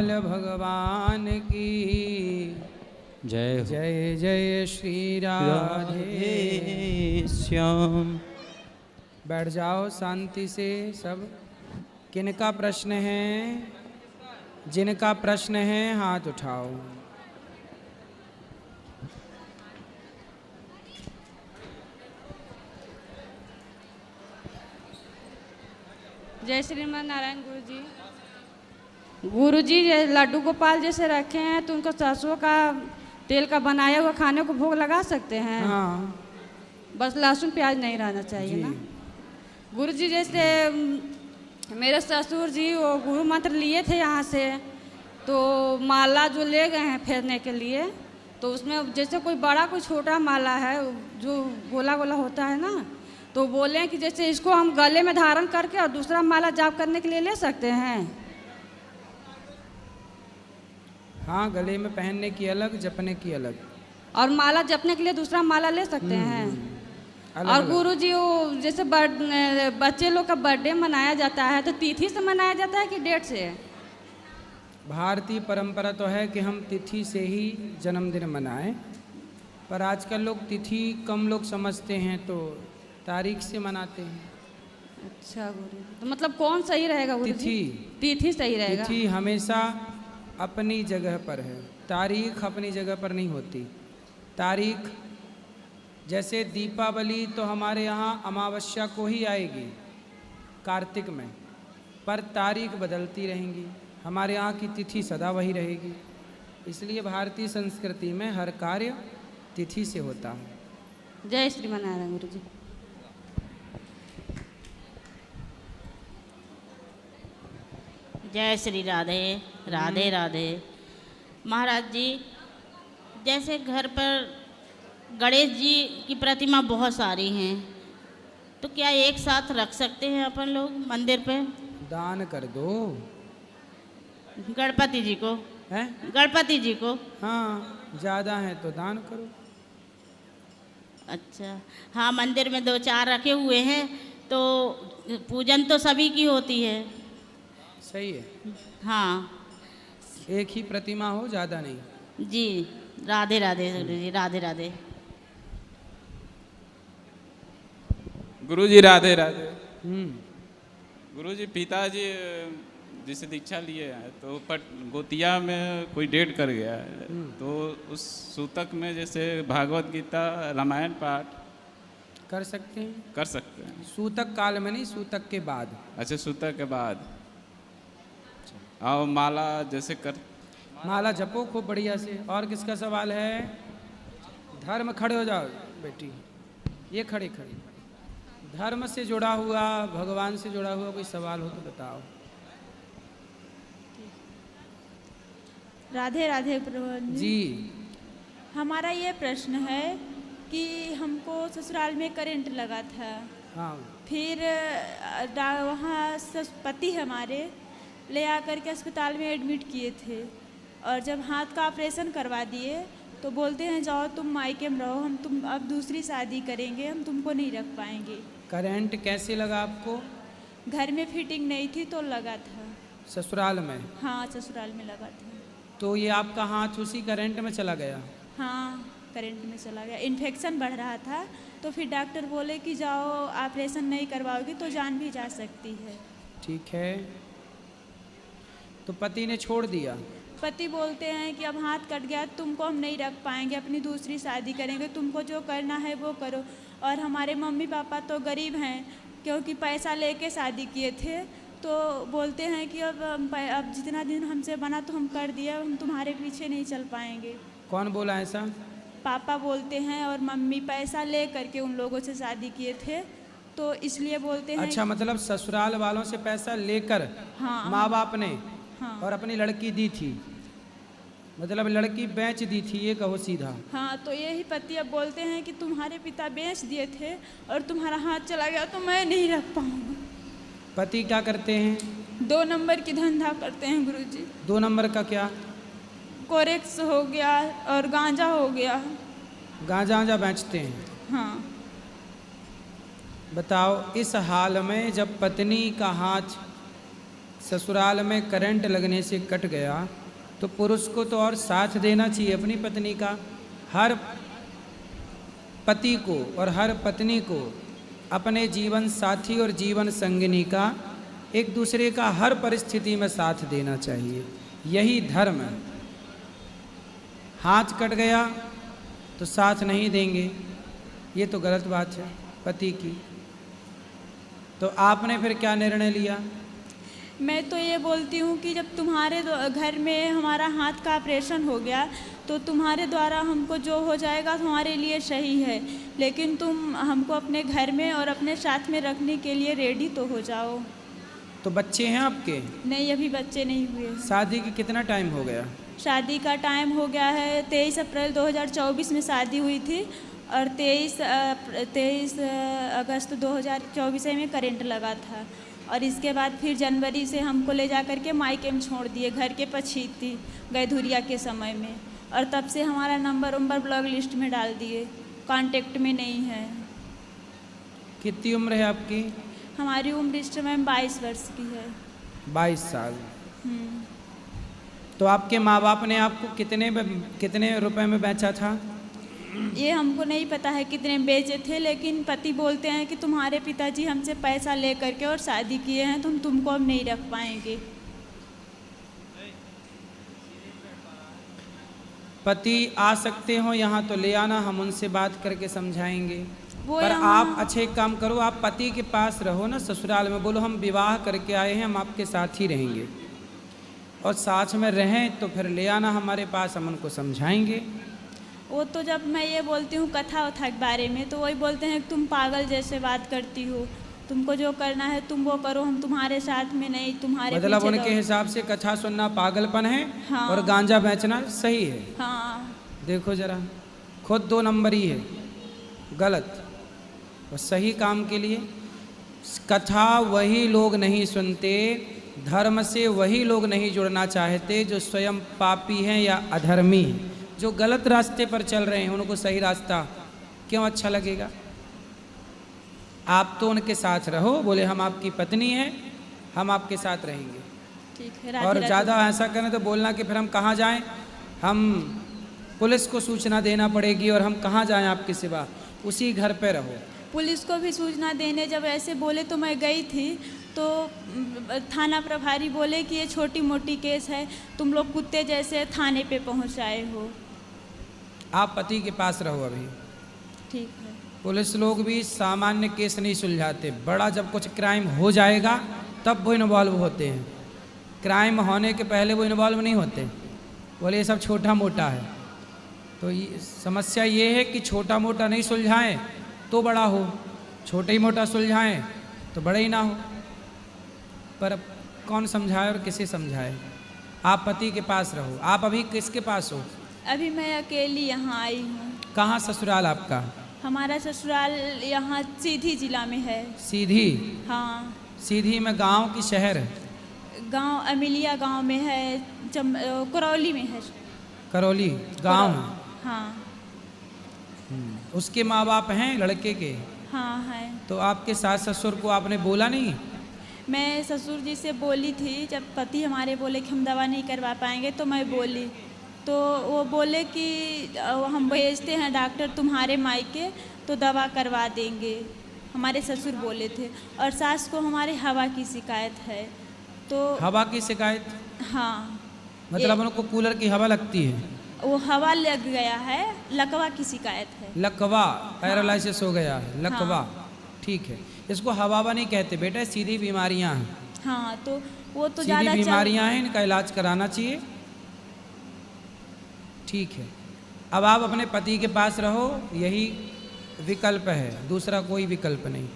लाल भगवान की जय। जय जय श्री राधे श्याम। बैठ जाओ शांति से सब। किनका प्रश्न है? जिनका प्रश्न है हाथ उठाओ। जय श्रीमान नारायण गुरुजी लड्डू गोपाल जैसे रखे हैं तो उनको सरसों का तेल का बनाया हुआ खाने को भोग लगा सकते हैं? हाँ। बस लहसुन प्याज नहीं रहना चाहिए ना? गुरुजी जैसे मेरे ससुर जी वो गुरु मंत्र लिए थे यहाँ से, तो माला जो ले गए हैं फेरने के लिए, तो उसमें जैसे कोई बड़ा कोई छोटा माला है जो गोला गोला होता है ना, तो बोले कि जैसे इसको हम गले में धारण करके और दूसरा माला जाप करने के लिए ले सकते हैं? हाँ, गले में पहनने की अलग, जपने की अलग। और माला जपने के लिए दूसरा माला ले सकते हैं? और गुरुजी वो जैसे बच्चे लोग का बर्थडे मनाया जाता है तो तिथि से मनाया जाता है कि डेट से? भारतीय परंपरा तो है कि हम तिथि से ही जन्मदिन मनाएं, पर आजकल लोग तिथि कम लोग समझते हैं तो तारीख से मनाते हैं। अच्छा गुरु, तो मतलब कौन सही रहेगा गुरुजी? तिथि सही रहेगा। तिथि हमेशा अपनी जगह पर है, तारीख अपनी जगह पर नहीं होती। तारीख जैसे दीपावली तो हमारे यहाँ अमावस्या को ही आएगी कार्तिक में, पर तारीख बदलती रहेंगी। हमारे यहाँ की तिथि सदा वही रहेगी, इसलिए भारतीय संस्कृति में हर कार्य तिथि से होता है। जय श्रीमान नारायण गुरुजी। जय श्री राधे राधे राधे। महाराज जी, जैसे घर पर गणेश जी की प्रतिमा बहुत सारी हैं, तो क्या एक साथ रख सकते हैं अपन लोग मंदिर पे? दान कर दो गणपति जी को। हैं? गणपति जी को। हाँ, ज़्यादा है तो दान करो। अच्छा, हाँ, मंदिर में 2-4 रखे हुए हैं तो पूजन तो सभी की होती है। सही है। हाँ, एक ही प्रतिमा हो, ज़्यादा नहीं। जी राधे राधे जी, राधे राधे। गुरुजी राधे राधे। गुरुजी, पिताजी जिसे दीक्षा लिए हैं तो गोतिया में कोई डेट कर गया है, तो उस सूतक में जैसे भागवत गीता रामायण पाठ कर सकते हैं? कर सकते हैं। सूतक काल में नहीं, सूतक के बाद। अच्छा, सूतक के बाद। और माला जैसे कर माला जपो खूब बढ़िया से। और किसका सवाल है? धर्म, खड़े हो जाओ बेटी, ये खड़ी खड़ी। धर्म से जुड़ा हुआ, भगवान से जुड़ा हुआ कोई सवाल हो तो बताओ। राधे राधे प्रभु जी। हमारा ये प्रश्न है कि हमको ससुराल में करंट लगा था। हाँ। फिर वहाँ पति हमारे ले आकर के अस्पताल में एडमिट किए थे, और जब हाथ का ऑपरेशन करवा दिए तो बोलते हैं जाओ तुम मायके में रहो, तुम अब दूसरी शादी करेंगे, हम तुमको नहीं रख पाएंगे। करंट कैसे लगा आपको? घर में फिटिंग नहीं थी तो लगा था। ससुराल में? हाँ, ससुराल में लगा था। तो ये आपका हाथ उसी करंट में चला गया? हाँ, करंट में चला गया। इन्फेक्शन बढ़ रहा था तो फिर डॉक्टर बोले कि जाओ ऑपरेशन नहीं करवाओगी तो जान भी जा सकती है। ठीक है, तो पति ने छोड़ दिया? पति बोलते हैं कि अब हाथ कट गया, तुमको हम नहीं रख पाएंगे, अपनी दूसरी शादी करेंगे, तुमको जो करना है वो करो। और हमारे मम्मी पापा तो गरीब हैं, क्योंकि पैसा लेके शादी किए थे, तो बोलते हैं कि अब जितना दिन हमसे बना तो हम कर दिए, हम तुम्हारे पीछे नहीं चल पाएंगे। कौन बोला ऐसा? पापा बोलते हैं, और मम्मी पैसा ले करके उन लोगों से शादी किए थे, तो इसलिए बोलते हैं। अच्छा, मतलब ससुराल वालों से पैसा लेकर? हाँ, माँ बाप ने? हाँ। और अपनी लड़की दी थी, मतलब लड़की बेच दी थी, ये कहो सीधा। हाँ, तो यही पति अब बोलते हैं कि तुम्हारे पिता बेच दिए थे और तुम्हारा हाथ चला गया तो मैं नहीं रख पाऊंगा। पति क्या करते हैं? 2 नंबर की धंधा करते हैं गुरुजी। 2 नंबर का क्या? कोरेक्स हो गया और गांजा हो गया। गांजा बेचते हैं? हाँ। बताओ, इस हाल में जब पत्नी का हाथ ससुराल में करंट लगने से कट गया तो पुरुष को तो और साथ देना चाहिए अपनी पत्नी का। हर पति को और हर पत्नी को अपने जीवन साथी और जीवन संगिनी का एक दूसरे का हर परिस्थिति में साथ देना चाहिए, यही धर्म है। हाथ कट गया तो साथ नहीं देंगे, ये तो गलत बात है पति की। तो आपने फिर क्या निर्णय लिया? मैं तो ये बोलती हूँ कि जब तुम्हारे घर में हमारा हाथ का ऑपरेशन हो गया तो तुम्हारे द्वारा हमको जो हो जाएगा तुम्हारे लिए सही है, लेकिन तुम हमको अपने घर में और अपने साथ में रखने के लिए रेडी तो हो जाओ। तो बच्चे हैं आपके? नहीं, अभी बच्चे नहीं हुए। शादी की कितना टाइम हो गया? शादी का टाइम हो गया है 23 अप्रैल 2024 में शादी हुई थी और 23 अगस्त 2024 में करंट लगा था और इसके बाद फिर जनवरी से हमको ले जा कर के मायके में छोड़ दिए, घर के पछीती गैधुरिया के समय में, और तब से हमारा नंबर ब्लॉक लिस्ट में डाल दिए, कांटेक्ट में नहीं है। कितनी उम्र है आपकी? हमारी उम्र इस समय 22 वर्ष की है। 22 साल। तो आपके माँ बाप ने आपको कितने रुपए में बेचा था? ये हमको नहीं पता है कितने बेचे थे, लेकिन पति बोलते हैं कि तुम्हारे पिताजी हमसे पैसा ले करके और शादी किए हैं, तुमको हम नहीं रख पाएंगे। पति आ सकते हो यहाँ तो ले आना, हम उनसे बात करके समझाएंगे। पर आप अच्छे काम करो, आप पति के पास रहो ना ससुराल में, बोलो हम विवाह करके आए हैं, हम आपके साथ ही रहेंगे और साथ में रहें तो फिर ले आना हमारे पास, हम उनको समझाएंगे। वो तो जब मैं ये बोलती हूँ कथा वथा के बारे में तो वही बोलते हैं कि तुम पागल जैसे बात करती हो, तुमको जो करना है तुम वो करो, हम तुम्हारे साथ में नहीं, तुम्हारे मतलब उनके हिसाब से कथा सुनना पागलपन है। हाँ। और गांजा बेचना सही है। हाँ। देखो जरा, खुद 2 नंबर ही है, गलत और सही काम के लिए। कथा वही लोग नहीं सुनते, धर्म से वही लोग नहीं जुड़ना चाहते जो स्वयं पापी हैं या अधर्मी हैं। जो गलत रास्ते पर चल रहे हैं उनको सही रास्ता क्यों अच्छा लगेगा? आप तो उनके साथ रहो, बोले हम आपकी पत्नी हैं, हम आपके साथ रहेंगे। ठीक है। और ज़्यादा ऐसा करें तो बोलना कि फिर हम कहाँ जाएं, हम पुलिस को सूचना देना पड़ेगी और हम कहाँ जाएं आपके सिवा, उसी घर पे रहो। पुलिस को भी सूचना देने जब ऐसे बोले तो मैं गई थी तो थाना प्रभारी बोले कि ये छोटी मोटी केस है, तुम लोग कुत्ते जैसे थाने पे पहुंचाए हो। आप पति के पास रहो अभी। ठीक है। पुलिस लोग भी सामान्य केस नहीं सुलझाते, बड़ा जब कुछ क्राइम हो जाएगा तब वो इन्वॉल्व होते हैं, क्राइम होने के पहले वो इन्वॉल्व नहीं होते, बोले ये सब छोटा मोटा है। तो ये समस्या ये है कि छोटा मोटा नहीं सुलझाएं तो बड़ा हो, छोटा ही मोटा सुलझाएं तो बड़ा ही ना हो। पर अब कौन समझाए और किसे समझाए? आप पति के पास रहो। आप अभी किसके पास हो? अभी मैं अकेली यहाँ आई हूँ। कहाँ ससुराल आपका? हमारा ससुराल यहाँ सीधी जिला में है। सीधी? हाँ। सीधी में गांव की शहर है? गांव अमिलिया गांव में है, करौली में है। करौली गांव? हाँ। उसके माँ बाप हैं लड़के के? हाँ हैं। तो आपके सास ससुर को आपने बोला नहीं? मैं ससुर जी से बोली थी, जब पति हमारे बोले कि हम दवा नहीं करवा पाएंगे तो मैं बोली, तो वो बोले कि हम भेजते हैं डॉक्टर तुम्हारे मायके तो दवा करवा देंगे, हमारे ससुर बोले थे। और सास को हमारे हवा की शिकायत है। तो हवा की शिकायत? हाँ। मतलब उनको कूलर की हवा लगती है? वो हवा लग गया है, लकवा की शिकायत है। लकवा, पैरालिसिस हो गया है, लकवा। ठीक है, इसको हवावा नहीं कहते बेटा, सीधी बीमारियां हैं। हाँ, तो वो तो सीधी बीमारियां हैं, इनका इलाज कराना चाहिए। ठीक है, अब आप अपने पति के पास रहो, यही विकल्प है, दूसरा कोई विकल्प नहीं।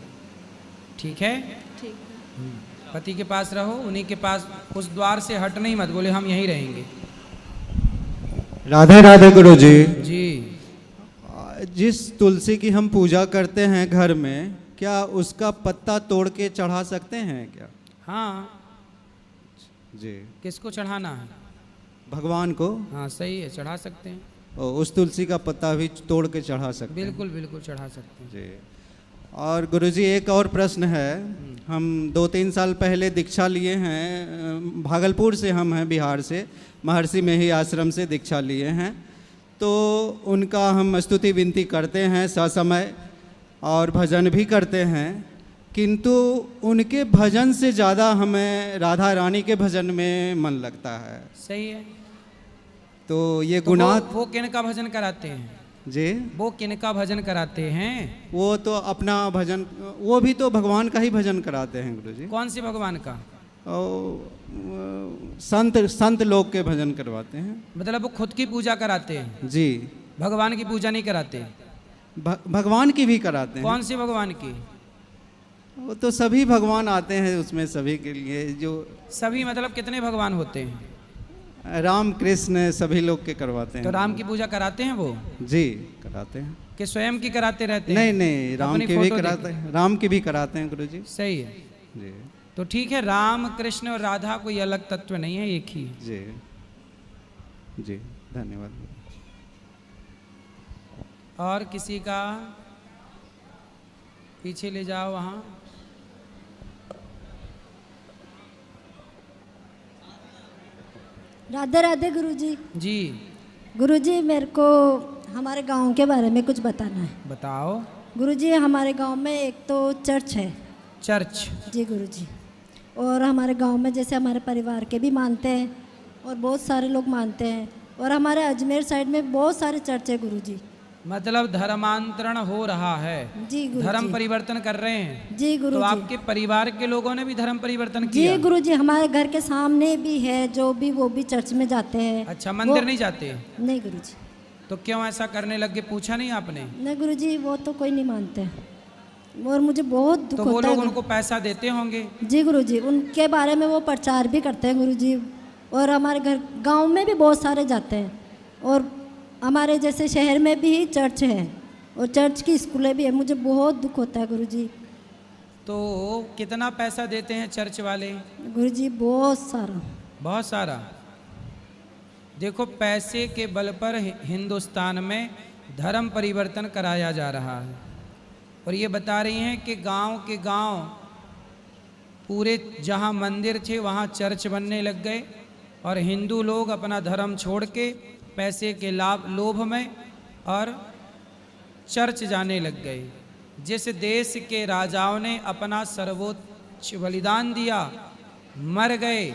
ठीक है? ठीक है। पति के पास रहो, उन्हीं के पास, उस द्वार से हट नहीं मत, बोले हम यहीं रहेंगे। राधे राधे गुरु जी। जी। जिस तुलसी की हम पूजा करते हैं घर में, क्या उसका पत्ता तोड़ के चढ़ा सकते हैं क्या? हाँ जी। किसको चढ़ाना है? भगवान को। हाँ सही है, चढ़ा सकते हैं। उस तुलसी का पत्ता भी तोड़ के चढ़ा सकते हैं? बिल्कुल बिल्कुल चढ़ा सकते हैं। जी। और गुरुजी एक और प्रश्न है। हम 2-3 साल पहले दीक्षा लिए हैं, भागलपुर से हम हैं, बिहार से, महर्षि में ही आश्रम से दीक्षा लिए हैं। तो उनका हम स्तुति विनती करते हैं ससमय और भजन भी करते हैं, किंतु उनके भजन से ज़्यादा हमें राधा रानी के भजन में मन लगता है। सही है। तो ये तो गुनाह वो किनका भजन कराते हैं जी? वो किनका भजन कराते हैं? वो तो अपना भजन, वो भी तो भगवान का ही भजन कराते हैं गुरुजी। कौन से भगवान का? संत लोग के भजन करवाते हैं। मतलब वो खुद की पूजा कराते हैं जी, भगवान की पूजा नहीं कराते? भगवान की भी कराते हैं। कौन से भगवान की? वो तो सभी भगवान आते हैं उसमें, सभी के लिए। जो सभी मतलब कितने भगवान होते हैं? राम कृष्ण सभी लोग के करवाते हैं। तो राम की पूजा कराते हैं वो? जी कराते हैं। कि स्वयं की कराते रहते हैं? नहीं नहीं, राम अपनी की भी फोटो कराते हैं, राम की भी कराते हैं गुरुजी। सही है। जी तो ठीक है, राम कृष्ण और राधा कोई अलग तत्व नहीं है, एक ही है। जी जी, धन्यवाद। और किसी का? पीछे ले जाओ वहाँ। राधे राधे गुरुजी। जी गुरुजी, मेरे को हमारे गांव के बारे में कुछ बताना है। बताओ। गुरुजी, हमारे गांव में एक तो चर्च है। चर्च? जी गुरुजी। और हमारे गांव में जैसे हमारे परिवार के भी मानते हैं और बहुत सारे लोग मानते हैं, और हमारे अजमेर साइड में बहुत सारे चर्च है गुरुजी। मतलब धर्मांतरण हो रहा है? जी गुरुजी। धर्म परिवर्तन कर रहे हैं? जी गुरुजी। तो आपके परिवार के लोगों ने भी धर्म परिवर्तन किया? जी गुरुजी, हमारे घर के सामने भी है जो भी, वो भी चर्च में जाते हैं। अच्छा, मंदिर नहीं जाते? नहीं गुरुजी। तो क्यों ऐसा करने लगे, पूछा नहीं आपने? नहीं गुरुजी, वो तो कोई नहीं मानते और मुझे बहुत दुख तो वो होता है। लोग उनको पैसा देते होंगे? जी गुरुजी, उनके बारे में वो प्रचार भी करते हैं गुरुजी। और हमारे घर गांव में भी बहुत सारे जाते हैं, और हमारे जैसे शहर में भी चर्च है और चर्च की स्कूलें भी है। मुझे बहुत दुख होता है गुरुजी। तो कितना पैसा देते हैं चर्च वाले? गुरुजी बहुत सारा। बहुत सारा? देखो, पैसे के बल पर हिंदुस्तान में धर्म परिवर्तन कराया जा रहा है। और ये बता रही हैं कि गांव के गांव पूरे जहां मंदिर थे वहां चर्च बनने लग गए, और हिंदू लोग अपना धर्म छोड़ के पैसे के लोभ में और चर्च जाने लग गए। जिस देश के राजाओं ने अपना सर्वोच्च बलिदान दिया, मर गए,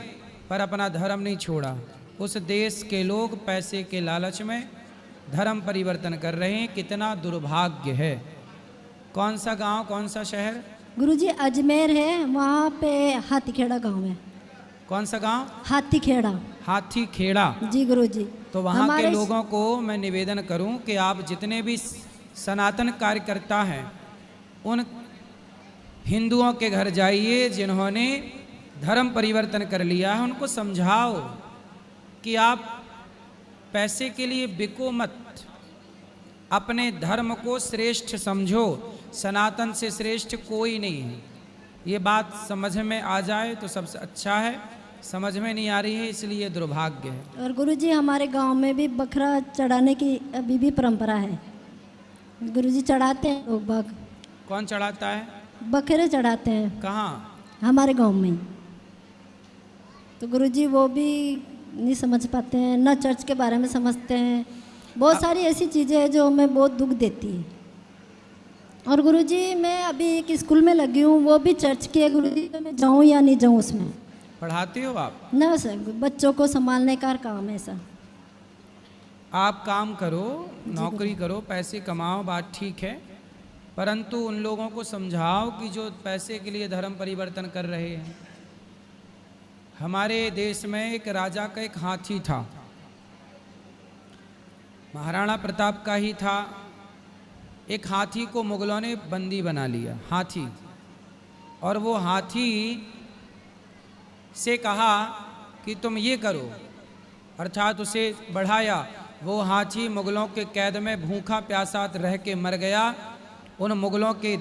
पर अपना धर्म नहीं छोड़ा, उस देश के लोग पैसे के लालच में धर्म परिवर्तन कर रहे हैं। कितना दुर्भाग्य है। कौन सा गांव, कौन सा शहर? गुरुजी अजमेर है, वहाँ पे हाथीखेड़ा गांव है। कौन सा गांव? हाथीखेड़ा। हाथीखेड़ा? जी गुरुजी। तो वहाँ के लोगों को मैं निवेदन करूं कि आप जितने भी सनातन कार्यकर्ता हैं, उन हिंदुओं के घर जाइए जिन्होंने धर्म परिवर्तन कर लिया है, उनको समझाओ कि आप पैसे के लिए बिको मत, अपने धर्म को श्रेष्ठ समझो, सनातन से श्रेष्ठ कोई नहीं है। ये बात समझ में आ जाए तो सबसे अच्छा है, समझ में नहीं आ रही है इसलिए दुर्भाग्य है। और गुरुजी, हमारे गांव में भी बकरा चढ़ाने की अभी भी परंपरा है। गुरुजी चढ़ाते हैं लोग बाग। कौन चढ़ाता है? बकरे चढ़ाते हैं। कहाँ? हमारे गांव में। तो गुरुजी वो भी नहीं समझ पाते हैं, ना चर्च के बारे में समझते हैं। बहुत सारी ऐसी चीज़ें हैं जो हमें बहुत दुख देती है। और गुरुजी, मैं अभी एक स्कूल में लगी हूँ, वो भी चर्च की है गुरुजी। तो मैं जाऊँ या नहीं जाऊँ उसमें? पढ़ाते हो आप? ना सर, बच्चों को संभालने का काम है सर। आप काम करो, नौकरी करो, पैसे कमाओ, बात ठीक है, परंतु उन लोगों को समझाओ कि जो पैसे के लिए धर्म परिवर्तन कर रहे हैं। हमारे देश में एक राजा का एक हाथी था, महाराणा प्रताप का ही था। एक हाथी को मुगलों ने बंदी बना लिया, हाथी। और वो हाथी से कहा कि तुम ये करो, अर्थात उसे बढ़ाया। वो हाथी मुगलों के कैद में भूखा प्यासा रह के मर गया। उन मुगलों के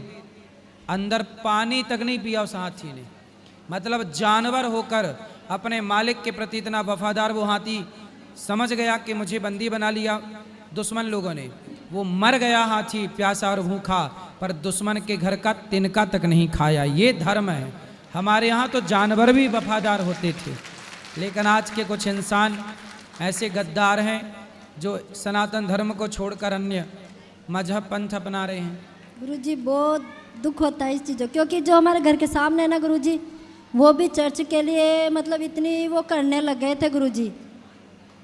अंदर पानी तक नहीं पिया उस हाथी ने। मतलब जानवर होकर अपने मालिक के प्रति इतना वफादार वो हाथी समझ गया कि मुझे बंदी बना लिया दुश्मन लोगों ने। वो मर गया हाथी प्यासा और भूखा, पर दुश्मन के घर का तिनका तक नहीं खाया। ये धर्म है। हमारे यहाँ तो जानवर भी वफादार होते थे, लेकिन आज के कुछ इंसान ऐसे गद्दार हैं जो सनातन धर्म को छोड़कर अन्य मजहब पंथ अपना रहे हैं। गुरुजी बहुत दुख होता है इस चीज़ों, क्योंकि जो हमारे घर के सामने है ना गुरुजी, वो भी चर्च के लिए मतलब इतनी वो करने लग गए थे गुरुजी।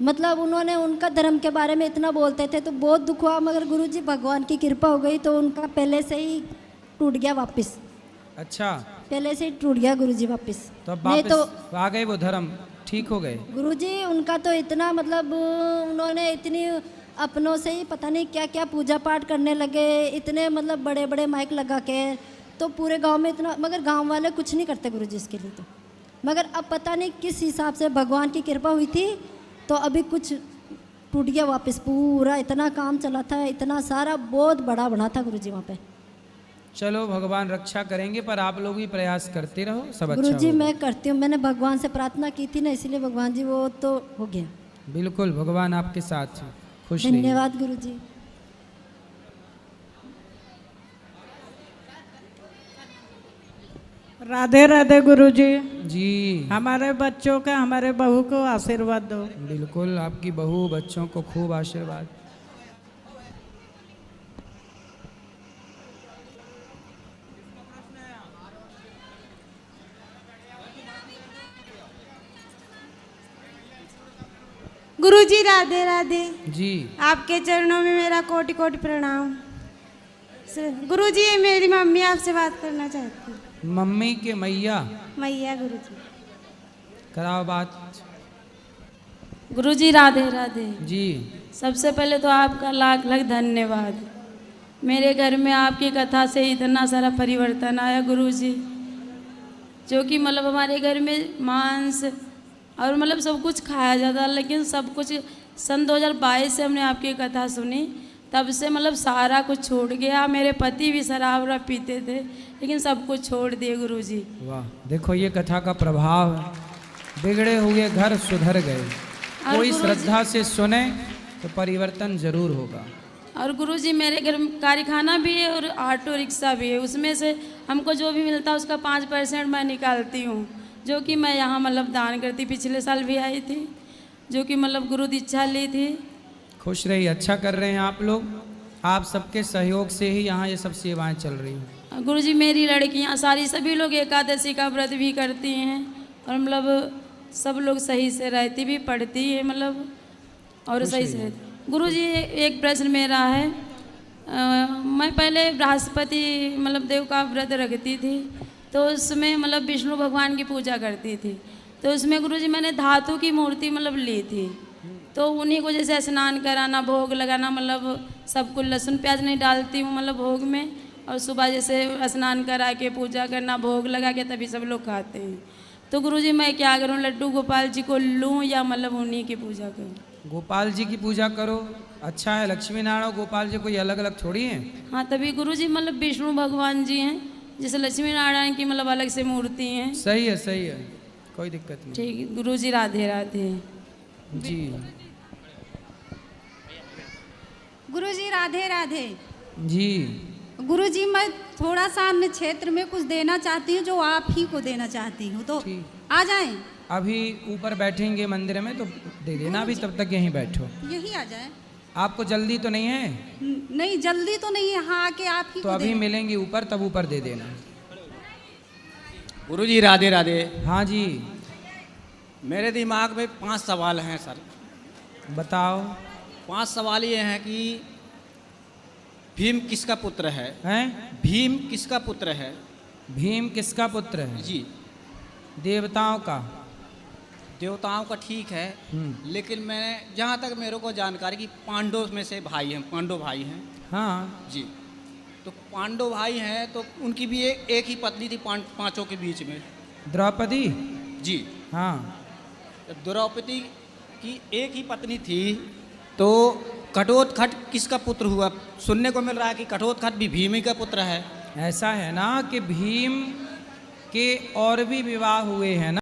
मतलब उन्होंने उनका धर्म के बारे में इतना बोलते थे तो बहुत दुख हुआ, मगर गुरुजी भगवान की कृपा हो गई तो उनका पहले से ही टूट गया वापस। अच्छा, पहले से ही टूट गया गुरुजी वापस। तो अब नहीं तो वापस आ गए वो धर्म, ठीक हो गए। गुरुजी उनका तो इतना मतलब उन्होंने इतनी अपनों से ही पता नहीं क्या क्या पूजा पाठ करने लगे, इतने मतलब बड़े बड़े माइक लगा के, तो पूरे गांव में इतना, मगर गांव वाले कुछ नहीं करते गुरुजी इसके लिए तो। मगर अब पता नहीं किस हिसाब से भगवान की कृपा हुई थी तो अभी कुछ टूट गया वापस पूरा। इतना काम चला था, इतना सारा बहुत बड़ा बना था गुरुजी वहाँ पे। चलो भगवान रक्षा करेंगे, पर आप लोग भी प्रयास करते रहो, सब अच्छा गुरुजी होगा। मैं करती हूँ, मैंने भगवान से प्रार्थना की थी ना, इसलिए भगवान जी वो तो हो गया। बिल्कुल, भगवान आपके साथ हैं। खुश रहिए। धन्यवाद गुरुजी। राधे राधे गुरुजी। जी, हमारे बच्चों का, हमारे बहू को आशीर्वाद दो। बिल्कुल, आपकी बहू बच्चों को खूब आशीर्वाद। गुरुजी राधे राधे। जी, आपके चरणों में मेरा कोटि कोटि प्रणाम। गुरुजी मेरी मम्मी आपसे बात करना चाहती है। मम्मी के मैया, मैया गुरुजी। कराओ बात। गुरुजी राधे राधे। जी, सबसे पहले तो आपका लाख लाख धन्यवाद। मेरे घर में आपकी कथा से इतना सारा परिवर्तन आया गुरुजी, जो कि मतलब हमारे घर में मांस और मतलब सब कुछ खाया जाता, लेकिन सब कुछ सन 2022 से हमने आपकी कथा सुनी, तब से मतलब सारा कुछ छूट गया। मेरे पति भी शराब वराब पीते थे, लेकिन सब कुछ छोड़ दिए गुरुजी। वाह, देखो ये कथा का प्रभाव है। बिगड़े हुए घर सुधर गए। कोई श्रद्धा से सुने तो परिवर्तन जरूर होगा। और गुरुजी मेरे घर में कारखाना भी है और ऑटो रिक्शा भी है, उसमें से हमको जो भी मिलता है उसका 5% मैं निकालती हूँ, जो कि मैं यहाँ मतलब दान करती। पिछले साल भी आई थी, जो कि मतलब गुरु दीक्षा ली थी। खुश रहिए, अच्छा कर रहे हैं आप लोग। आप सबके सहयोग से ही यहाँ ये सब सेवाएं चल रही हैं। गुरुजी मेरी लड़कियाँ सारी सभी लोग एकादशी का व्रत भी करती हैं, और मतलब सब लोग सही से रहती भी, पढ़ती है मतलब, और सही से रहती। गुरुजी एक प्रश्न मेरा है, मैं पहले बृहस्पति मतलब देव का व्रत रखती थी, तो उसमें मतलब विष्णु भगवान की पूजा करती थी। तो उसमें गुरुजी मैंने धातु की मूर्ति मतलब ली थी, तो उन्हीं को जैसे स्नान कराना, भोग लगाना, मतलब सब कुछ लहसुन प्याज नहीं डालती हूँ मतलब भोग में, और सुबह जैसे स्नान करा के पूजा करना, भोग लगा के तभी सब लोग खाते हैं। तो गुरुजी मैं क्या करूँ, लड्डू गोपाल जी को लूँ या मतलब उन्हीं की पूजा करूँ? गोपाल जी की पूजा करो, अच्छा है। लक्ष्मी नारायण और गोपाल जी कोई अलग अलग थोड़ी हैं। हाँ, तभी गुरुजी मतलब विष्णु भगवान जी हैं, जैसे लक्ष्मी नारायण की मतलब अलग से मूर्ति हैं। सही है, सही है, कोई दिक्कत नहीं। ठीक है गुरुजी, राधे राधे। जी, गुरुजी राधे राधे। जी, गुरुजी मैं थोड़ा सा अपने क्षेत्र में कुछ देना चाहती हूँ, जो आप ही को देना चाहती हूँ, तो आ जाएं। अभी ऊपर बैठेंगे मंदिर में तो दे देना, अभी तब तक यहीं बैठो। यही आ जाए। आपको जल्दी तो नहीं है? नहीं जल्दी तो नहीं है, हाँ आके आप ही तो को अभी मिलेंगे ऊपर, तब ऊपर दे देना। गुरुजी राधे राधे। हाँ जी, मेरे दिमाग में 5 सवाल हैं सर। बताओ। 5 सवाल ये हैं कि भीम किसका पुत्र है? हैं? भीम किसका पुत्र है? भीम किसका पुत्र है? जी, देवताओं का। देवताओं का ठीक है, लेकिन मैंने जहाँ तक मेरे को जानकारी कि पांडव में से भाई हैं, पांडव भाई हैं। हाँ जी, तो पांडव भाई हैं तो उनकी भी एक ही पत्नी थी पांचों के बीच में, द्रौपदी। जी हाँ, द्रौपदी की एक ही पत्नी थी, तो घटोत्कच किसका पुत्र हुआ? सुनने को मिल रहा है कि घटोत्कच भी भीम ही का पुत्र है। ऐसा है ना कि भीम के और भी विवाह हुए हैं ना।